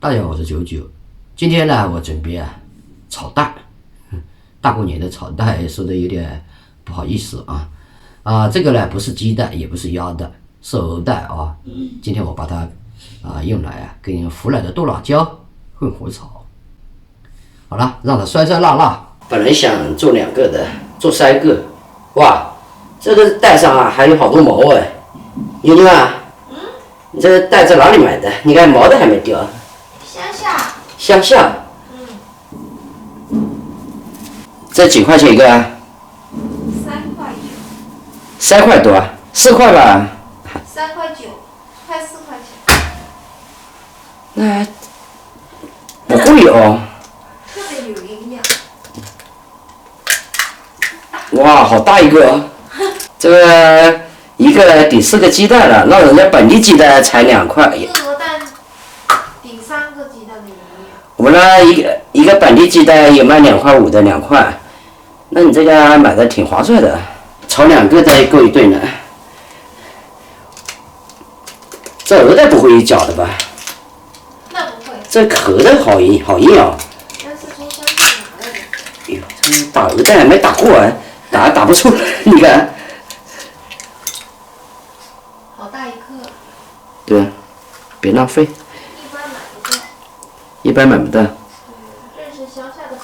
大家好，我是九九。今天呢，我准备炒蛋。大过年的炒蛋，说的有点不好意思啊。这个呢不是鸡蛋，也不是鸭蛋，是鹅蛋啊。今天我把它用来跟湖南的剁辣椒混合炒。好了，让它酸酸辣辣。本来想做2个的，做3个。哇，这个蛋上还有好多毛哎。妞妞啊，你这个蛋在哪里买的？你看毛都还没掉。乡下。这几块钱一个啊？3块多啊？4块吧？3块9，快4块钱。那不贵哦。特别有营养。哇，好大一个哦！这个一个抵4个鸡蛋了，那人家本地鸡蛋才2块。鹅蛋抵3个鸡蛋的营养。我们那一个本地鸡蛋有卖2块5的2块，那你这个买的挺划算的，炒2个再够一顿了。这鹅蛋不会搅的吧？那不会。这壳的好硬哦。但是从乡下拿来的。哎呦，这打鹅蛋还没打过啊，打不出来，你看。好大一颗。对，别浪费。一般买不到。认识乡下的朋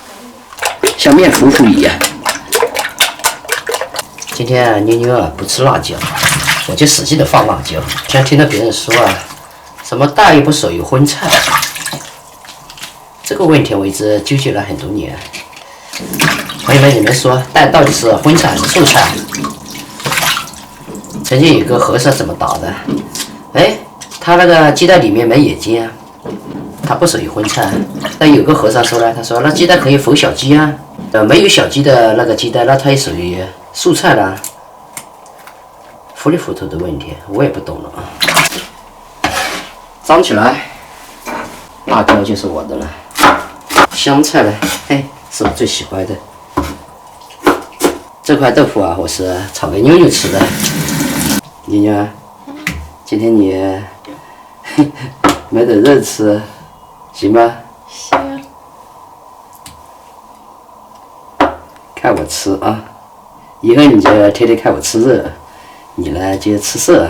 友。像面糊糊一样。今天妞妞不吃辣椒，我就使劲的放辣椒。像听到别人说什么蛋又不属于荤菜，这个问题我一直纠结了很多年。朋友们，你们说蛋到底是荤菜还是素菜？曾经有个和尚怎么答的？哎，他那个鸡蛋里面没眼睛啊。它不属于荤菜，但有个和尚说呢，他说那鸡蛋可以孵小鸡啊，没有小鸡的那个鸡蛋，那它也属于素菜啦。糊里糊涂的问题，我也不懂了啊。张起来，辣椒就是我的了，香菜呢，嘿，是我最喜欢的。这块豆腐我是炒给妞妞吃的。妞妞，今天你没点肉吃。行吧，行。看我吃啊！以后你就天天看我吃肉，你呢就吃色。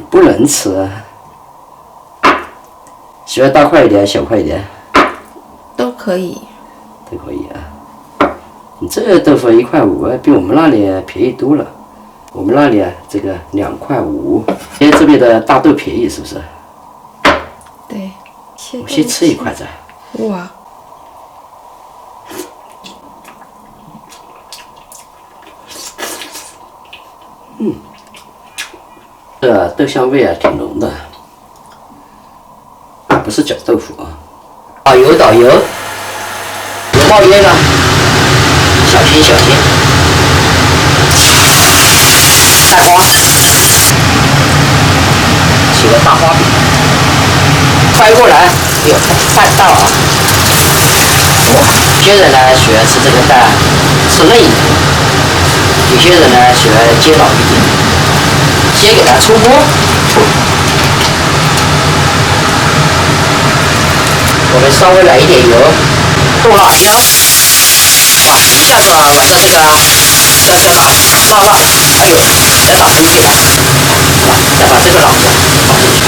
不能吃。喜欢大块一点，小块一点。都可以。都可以啊。你这个豆腐1块5，比我们那里便宜多了。我们那里这个2块5，因为这边的大豆便宜，是不是？对。我先吃1块再。哇。这豆香味挺浓的，不是搅豆腐啊。导油，油冒烟了，小心小心。蛋花，起个大花饼，翻过来，哎呦，蛋大啊！有些人呢喜欢吃这个蛋吃嫩一点，有些人呢喜欢煎老一点。先给它出锅，我们稍微来一点油，剁辣椒，哇，一下子闻到这个酸酸辣辣，哎呦，要打喷嚏了。再把这个辣椒放进去。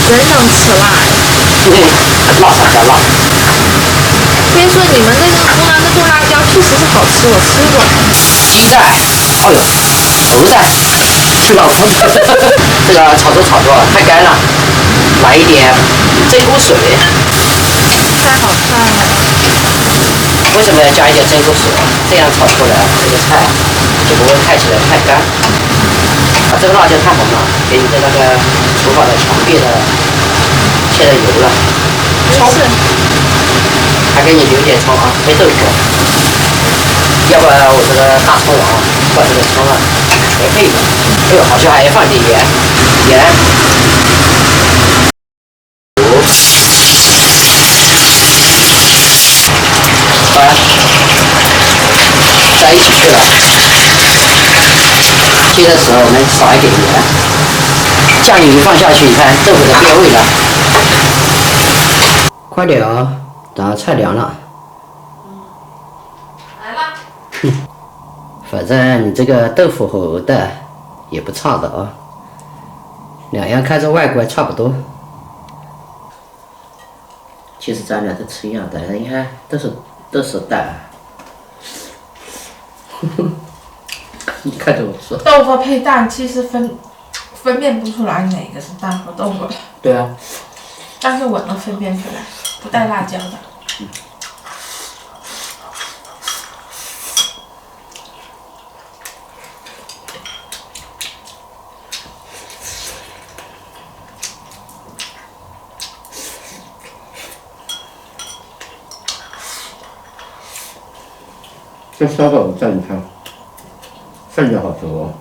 真能吃辣呀！辣上加辣。所以说你们那个湖南的剁辣椒确实是好吃，我吃过。鸡蛋，哎呦，鹅蛋，老头子，这个炒着太干了，来一点蒸锅水。太好看了。为什么要加一点蒸锅水？这样炒出来这个菜就不会看起来太干。这个辣椒太红了，给你的那个厨房的墙壁的现在油了。葱，还给你留点葱啊，没豆腐。要不然我这个大葱王把这个葱没配的。哎呦，好像还要放点盐。好了，在一起去了。接的时候我们少一点盐，酱油一放下去，你看豆腐都变味了。快点啊，等下菜凉了。来了。反正你这个豆腐和鹅蛋也不差的啊，两样看着外观差不多。其实咱俩都吃一样的，你看都是蛋。你看着我吃。豆腐配蛋，其实分辨不出来哪个是蛋和豆腐。对啊。但是我能分辨出来，不带辣椒的。这烧的鹅蛋，你看，非常好吃哦。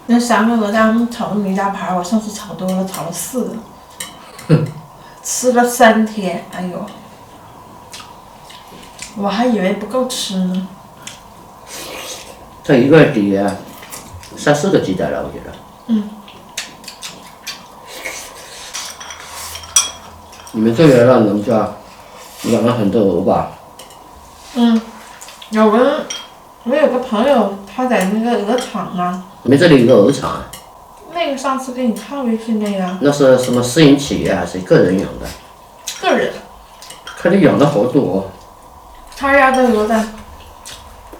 那3个鹅蛋炒那么一大盘，我上次炒多了，炒了4个。吃了3天，哎呦，我还以为不够吃呢。这一个底3、4个鸡蛋了，我觉得。你们这边让人家养了很多鹅吧？我有个朋友，他在那个鹅场啊。你们这里有个鹅场啊？那个上次给你看微信那个。那是什么私营企业还是个人养的？个人。看你养了好多哦。他家的鹅蛋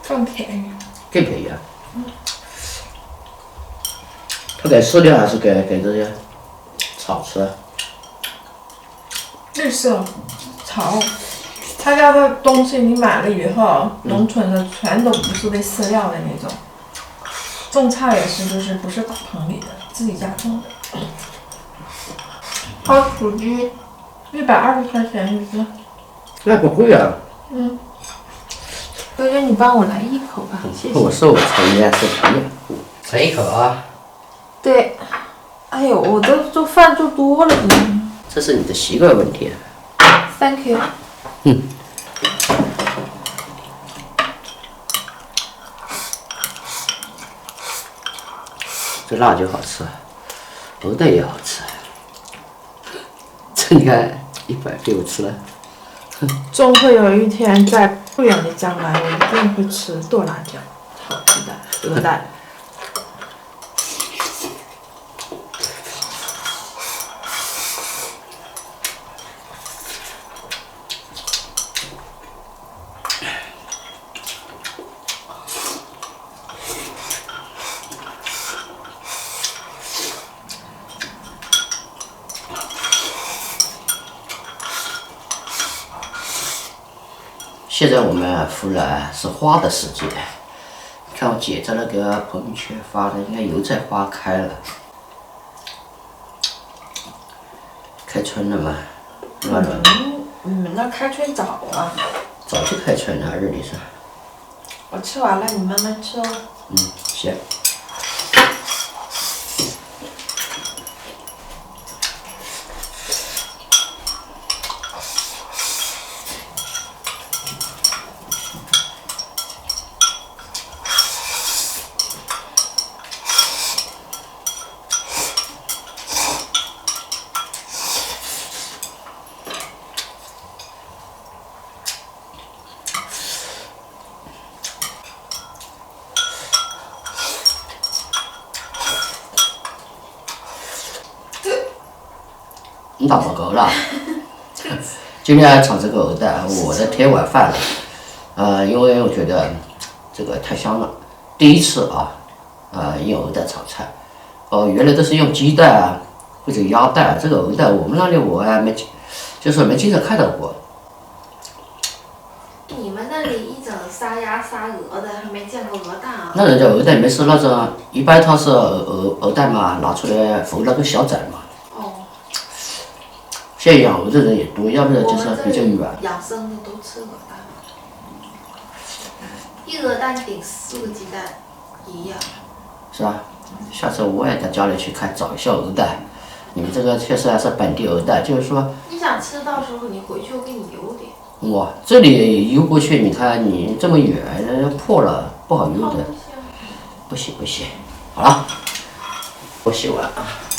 更便宜。更便宜啊？他给饲料还是给这些草吃？绿色炒。他家的东西你买了以后，农村的全都不是喂饲料的那种。种菜也是，就是不是大棚里的，自己家种的。烤雏鸡，120块钱一个。那不贵啊。哥哥，你帮我来1口吧，谢谢。我是我朋友，是朋友。尝一口啊。对。哎呦，我都做饭做多了呢。这是你的习惯问题。Thank you。这辣就好吃，鹅蛋也好吃。这你看，100给我吃了。终会有一天，在不远的将来，我一定会吃剁辣椒炒鸡蛋、鹅蛋。现在我们湖南是花的世界，看我姐在那个朋友圈发的，应该油菜花开了，开春了嘛？你们那开春早啊？早就开春了，日历上。我吃完了，你慢慢吃哦。行。你打报告了？今天炒这个鹅蛋，我的铁碗饭了。因为我觉得这个太香了，第一次用鹅蛋炒菜。原来都是用鸡蛋啊或者鸭蛋，这个鹅蛋我们那里我还没，就是没经常看到过。你们那里一整杀鸭杀鹅的，还没见过鹅蛋啊？那人家鹅蛋没事，那种一般它是鹅蛋嘛，拿出来孵那个小崽嘛。现在养鹅的人也多，要不然就是比较远。养生的都吃鹅蛋，一鹅蛋顶4个鸡蛋一样。是吧？下次我也到家里去找一下鹅蛋。你们这个确实还是本地鹅蛋，就是说。你想吃，到时候你回去我给你邮点。哇，这里邮过去，你看你这么远，破了不好邮的。不行不行，好了，我洗完啊。